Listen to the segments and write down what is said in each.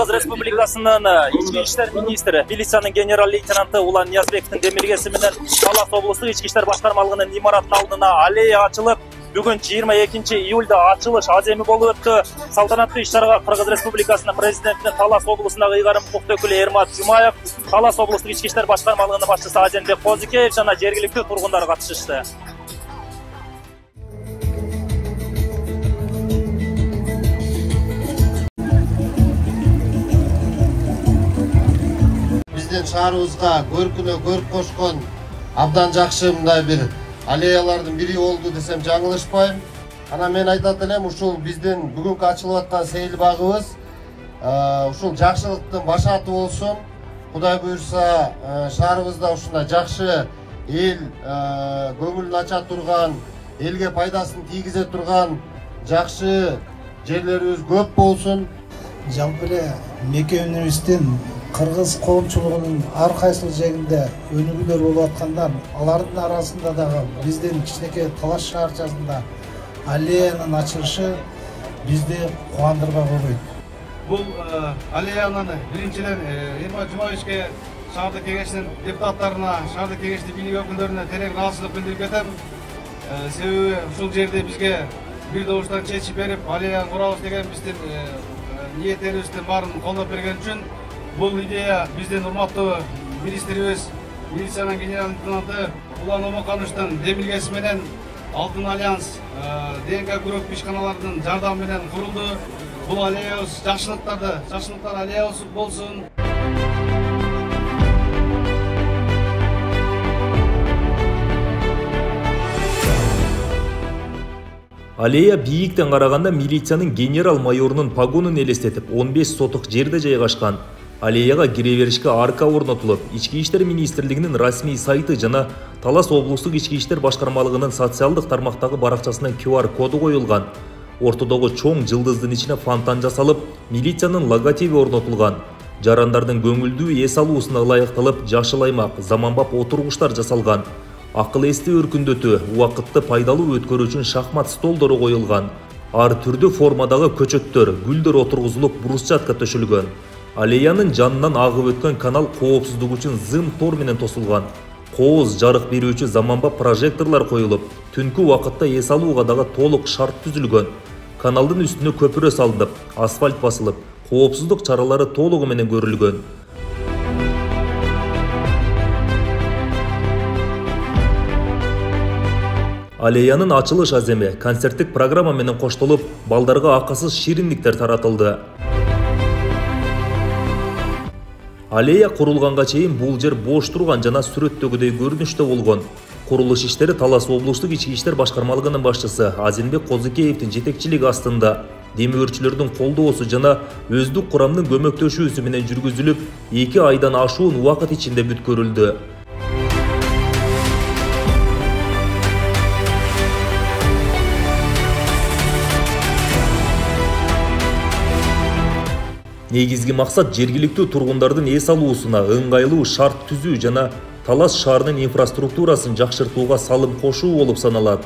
Кыргыз Республикасынын ички иштер министри, милициянын генерал-лейтенанты Улан Ниязбековдун демилгеси менен Талас облустук ички иштер башкармалыгынын имараттын алдына аллея ачылып, бүгүн 22 июлда ачылыш аземи болуп өттү. Салтанаттуу иш-чарага Кыргыз Республикасынын президентинин Талас облусундагы ыйгарым укуктуу өкүлү Эрмат Жумаев, Талас облустук ички иштер башкармалыгынын башчысы Азенбек Козикеев жана жергиликтүү тургундар катышышты. Биздин шаарыбызга көркүнө көрк кошкон абдан жакшы мындай бир аллеялардын бири болду десем жаңылышпайм. Ана мен айтат элем, ушул биздин бүгүнкү ачылып аткан сейил багыбыз ушул жакшылыктын башаты болсун. Кудай буйрса, шаарыбызда ушундай жакшы эл көңүлүн ача турган, элге пайдасын тийгизе турган жакшы жерлерибиз көп болсун. Жалпы эле мекемебиздин Кыргыз коомчулугунун ар кайсыл жегинде өнүгүүлөр болуп аткандар, алардын арасында дагы биздин кичинекей Талас шаарчасында аллеянын ачылышы бизди кубандырбай койбойт. Бул аллеянын биринчиден Эрмат Жумаевичке, шаардык кеңештин депутаттарына, шаардык кеңештин бийлик өкүлдөрүнө терең ыраазычылык билдирип кетем. Себеби ушул жерде бизге бир добуштан чечип берип, аллеяны курабыз деген биздин ниеттерибиздин баарын колдоп берген үчүн бул идея биздин урматтуу министрибиз, милициянын генерал-лейтенанты Улан Омокановичтин демилгеси менен Алтын альянс ДНК күрөк ишканаларынын жардамы менен курулду. Бул аллеябыз жакшылыктар аллеябыз болсун. Аллея бийиктен караганда милициянын генерал-майорунун погонун элестетип 15 сотук жерде жайгашкан. Аллеяга кире беришке арка орнотулуп, Ички иштер министрлигинин расмий сайты жана Талас облустук ички иштер башкармалыгынын социалдык тармактагы баракчасынын QR коду коюлган. Ортодогу чоң жылдыздын ичине фонтан жасалып, милициянын логотиби орнотулган. Жарандардын көңүлдүү эс алуусуна ылайыкталып, жашыл аймак, заманбап отургучтар жасалган. Акыл эсти өркүндөтүү, убакытты пайдалуу өткөрүү үчүн шахмат столдору коюлган. Ар түрдүү формадагы көчөттөр, гүлдөр отургузулуп, брусчатка төшөлгөн. Аллеянын жанынан агып өткөн канал коопсуздук үчүн зым тор менен тосулган. Кооз жарык берүүчү заманбап прожекторлор коюлуп, түнкү убакытта эс алууга дагы толук шарт түзүлгөн. Каналдын үстүнө көпүрө салынып, асфальт басылып, коопсуздук чаралары толугу менен көрүлгөн. Аллеянын ачылыш аземи концерттик программа менен коштолуп, балдарга акысыз шириндиктер таратылды. Аллея курулганга чейин бул жер бош турган жана сүрөттөгүдөй көрүнүштө болгон. Курулуш иштери Талас облустук ички иштер башкармалыгынын башчысы Азенбек Козикеевдин жетекчилиги астында демөөрчүлөрдүн колдоосу жана өздүк курамдын көмөктөшүүсү менен жүргүзүлүп, 2 айдан ашуун убакыт ичинде бүткөрүлдү. Негизги максат жергиликтүү тургундардын эс алуусуна ыңгайлуу шарт түзүү жана Талас шаарынын инфраструктурасын жакшыртууга салым кошуу болуп саналат.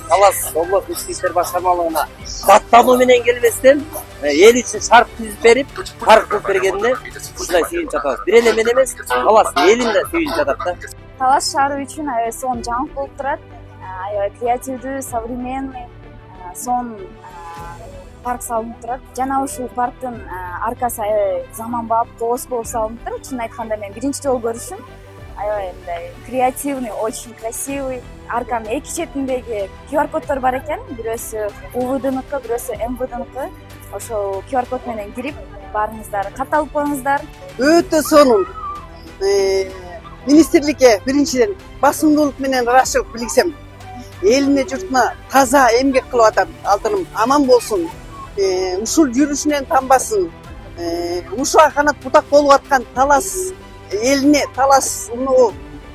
Талас облустук ички иштер башкармалыгына даттануу менен келбестен эл үчүн шарт түзүп берип, парк кылып бергенине ушундай сүйүнүп жатабыз. Бир эле мен эмес, Талас элин да сүйүнүп жатат да. Талас шаары үчүн сон жаңы болуп турат. Креативдүү, современный сон парк салынып турат. Жана ушул парктын аркасы заманбап, тоос болуп салынып турат. Чын айтканда мен биринчи жолу көрүшүм. Мындай креативный, очень красивый. Арканын эки четиндеги QR коддор бар экен. Бирөөсү УВДныкы, бирөөсү МВДныкы. Ошол QR код менен кирип, барыңыздар, кат алып коюңуздар. Өтө сонун. Министрликке биринчиден басымдуулук менен ырашчылык билгисем, элине журтуна таза эмгек кылып атат. Алтыным аман болсун. Ушул жүрүшүнөн танбасын. Ушуга канат бутак болуп аткан Талас элине, Талас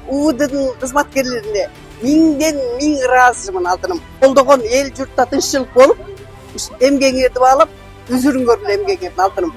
УВДнын кызматкерлерине миңден миң ыраазымын алтыным. Колдогон эл журтта тынччылык болуп, эмгегиңерди баалап, үзүрүңөр эле эмгегиңерди алтыным.